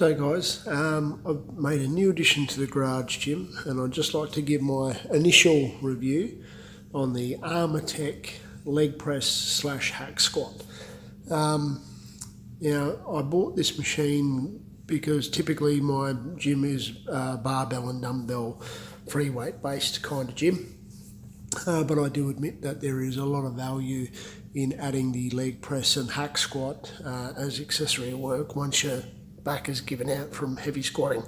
So guys, I've made a new addition to the garage gym, and I'd just like to give my initial review on the Armortec Leg Press / Hack Squat. Now, I bought this machine because typically my gym is barbell and dumbbell free weight based kind of gym, but I do admit that there is a lot of value in adding the leg press and hack squat as accessory work once your back is given out from heavy squatting.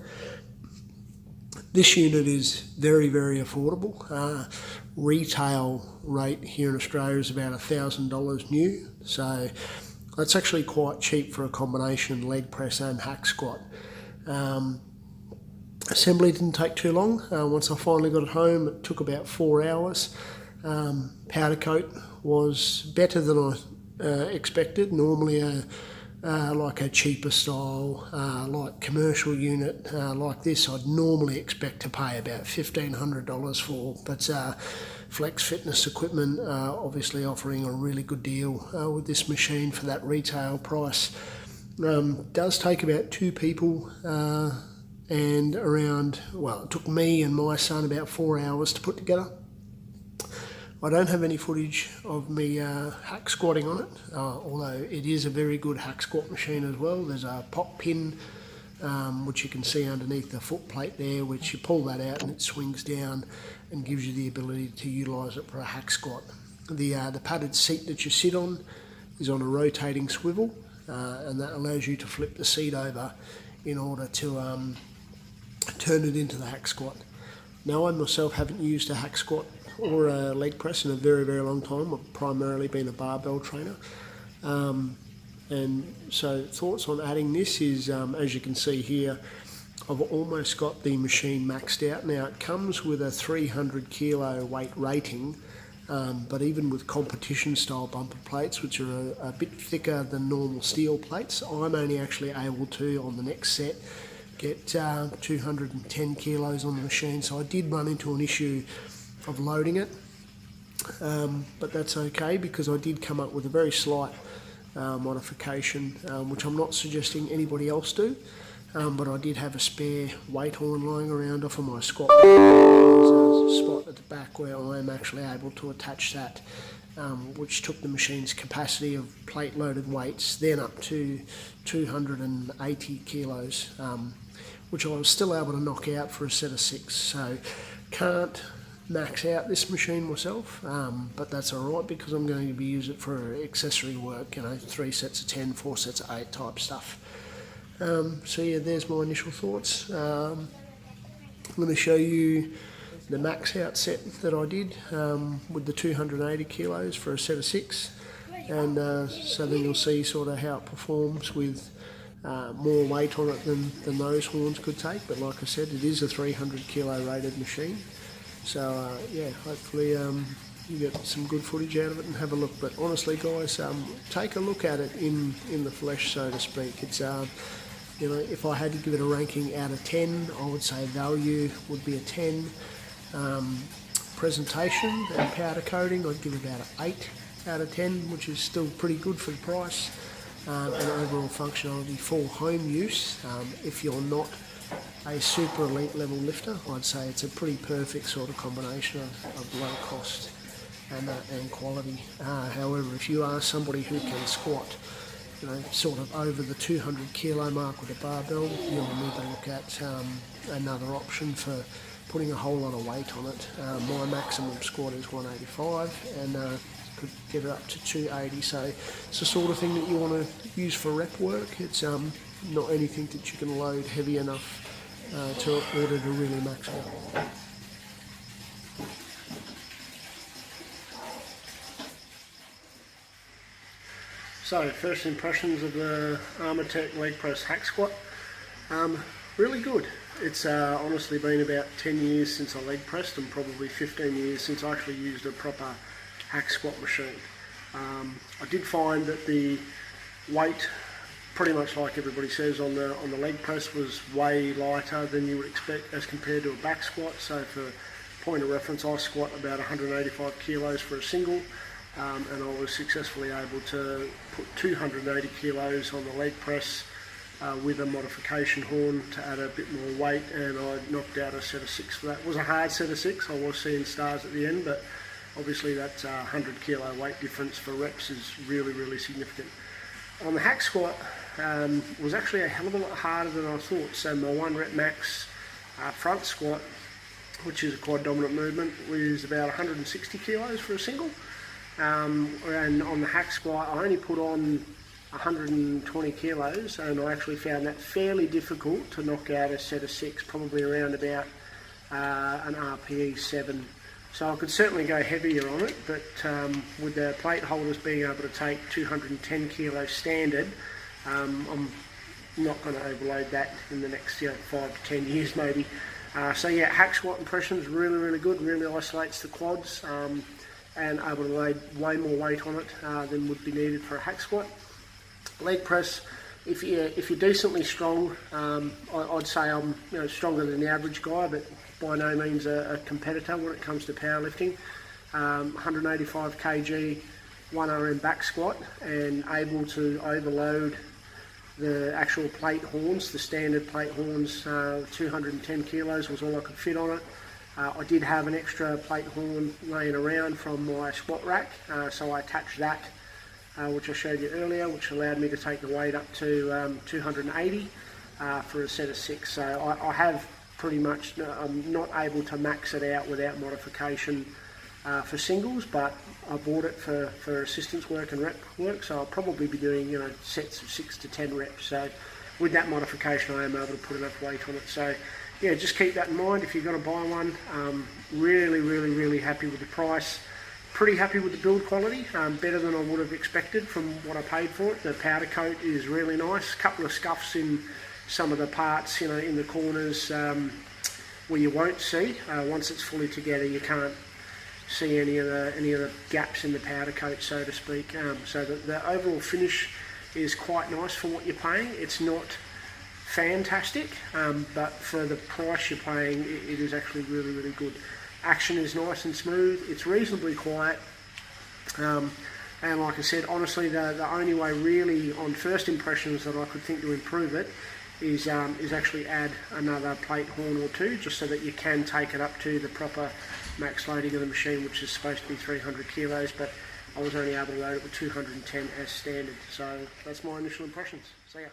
This unit is very, very affordable. Retail rate here in Australia is about $1,000 new, so that's actually quite cheap for a combination leg press and hack squat. Assembly didn't take too long. Once I finally got it home, it took about 4 hours. Powder coat was better than I expected. Normally like a cheaper style, like commercial unit like this, I'd normally expect to pay about $1,500 for, but Flex Fitness Equipment obviously offering a really good deal with this machine for that retail price. Does take about 2 people and around, well, it took me and my son about 4 hours to put together. I don't have any footage of me hack squatting on it, although it is a very good hack squat machine as well. There's a pop pin which you can see underneath the foot plate there, which you pull that out and it swings down and gives you the ability to utilise it for a hack squat. The padded seat that you sit on is on a rotating swivel, and that allows you to flip the seat over in order to turn it into the hack squat. Now, I myself haven't used a hack squat or a leg press in a very, very long time. I've primarily been a barbell trainer. And so thoughts on adding this is, as you can see here, I've almost got the machine maxed out. Now, it comes with a 300 kilo weight rating, but even with competition style bumper plates, which are a bit thicker than normal steel plates, I'm only actually able to, on the next set, get 210 kilos on the machine. So I did run into an issue of loading it, but that's okay because I did come up with a very slight modification, which I'm not suggesting anybody else do, but I did have a spare weight horn lying around off of my squat. There's a spot at the back where I am actually able to attach that, which took the machine's capacity of plate loaded weights then up to 280 kilos, which I was still able to knock out for a set of 6. So can't max out this machine myself, but that's alright because I'm going to be using it for accessory work, 3 sets of 10, 4 sets of 8 type stuff. So yeah, there's my initial thoughts. I'm going to show you the max out set that I did with the 280 kilos for a set of 6, and so then you'll see sort of how it performs with more weight on it than those horns could take. But like I said, it is a 300 kilo rated machine, so yeah, hopefully you get some good footage out of it and have a look. But honestly guys, take a look at it in the flesh, so to speak. It's if I had to give it a ranking out of 10, I would say value would be a 10. Presentation and powder coating, I'd give about an 8 out of 10, which is still pretty good for the price. And overall functionality for home use, if you're not a super elite level lifter, I'd say it's a pretty perfect sort of combination of low cost and quality. However, if you are somebody who can squat sort of over the 200 kilo mark with a barbell, you'll need to look at another option for putting a whole lot of weight on it. My maximum squat is 185, and could get it up to 280, so it's the sort of thing that you want to use for rep work. It's not anything that you can load heavy enough to order to really max out. So first impressions of the Armortec Leg Press Hack Squat, really good. It's honestly been about 10 years since I leg pressed, and probably 15 years since I actually used a proper hack squat machine. I did find that the weight, pretty much like everybody says on the leg press, was way lighter than you would expect as compared to a back squat. So for point of reference, I squat about 185 kilos for a single, and I was successfully able to put 280 kilos on the leg press with a modification horn to add a bit more weight, and I knocked out a set of 6 for that. It was a hard set of 6, I was seeing stars at the end, but obviously that 100 kilo weight difference for reps is really, really significant. On the hack squat, was actually a hell of a lot harder than I thought. So my 1 rep max front squat, which is a quad dominant movement, was about 160 kilos for a single. And on the hack squat, I only put on 120 kilos, and I actually found that fairly difficult to knock out a set of 6, probably around about an RPE 7. So I could certainly go heavier on it, but with the plate holders being able to take 210 kilos standard, I'm not going to overload that in the next 5 to 10 years maybe. So yeah, hack squat impressions really, really good, really isolates the quads, and able to load way more weight on it than would be needed for a hack squat. Leg press, if you're decently strong, I'd say I'm stronger than the average guy, but by no means a competitor when it comes to powerlifting. 185 kg, 1 RM back squat, and able to overload the actual plate horns, the standard plate horns. 210 kilos was all I could fit on it. I did have an extra plate horn laying around from my squat rack, so I attached that, which I showed you earlier, which allowed me to take the weight up to 280 for a set of 6. So I have pretty much, I'm not able to max it out without modification for singles, but I bought it for assistance work and rep work, so I'll probably be doing sets of 6 to 10 reps. So with that modification, I am able to put enough weight on it. So yeah, just keep that in mind if you're going to buy one. Really, really, really happy with the price. Pretty happy with the build quality, better than I would have expected from what I paid for it. The powder coat is really nice. A couple of scuffs in some of the parts, in the corners where you won't see. Once it's fully together, you can't see any of the gaps in the powder coat, so to speak. So the overall finish is quite nice for what you're paying. It's not fantastic, but for the price you're paying, it is actually really, really good. Action is nice and smooth. It's reasonably quiet. And like I said, honestly, the only way really on first impressions that I could think to improve it is actually add another plate horn or 2, just so that you can take it up to the proper max loading of the machine, which is supposed to be 300 kilos, but I was only able to load it with 210 as standard. So that's my initial impressions. See ya.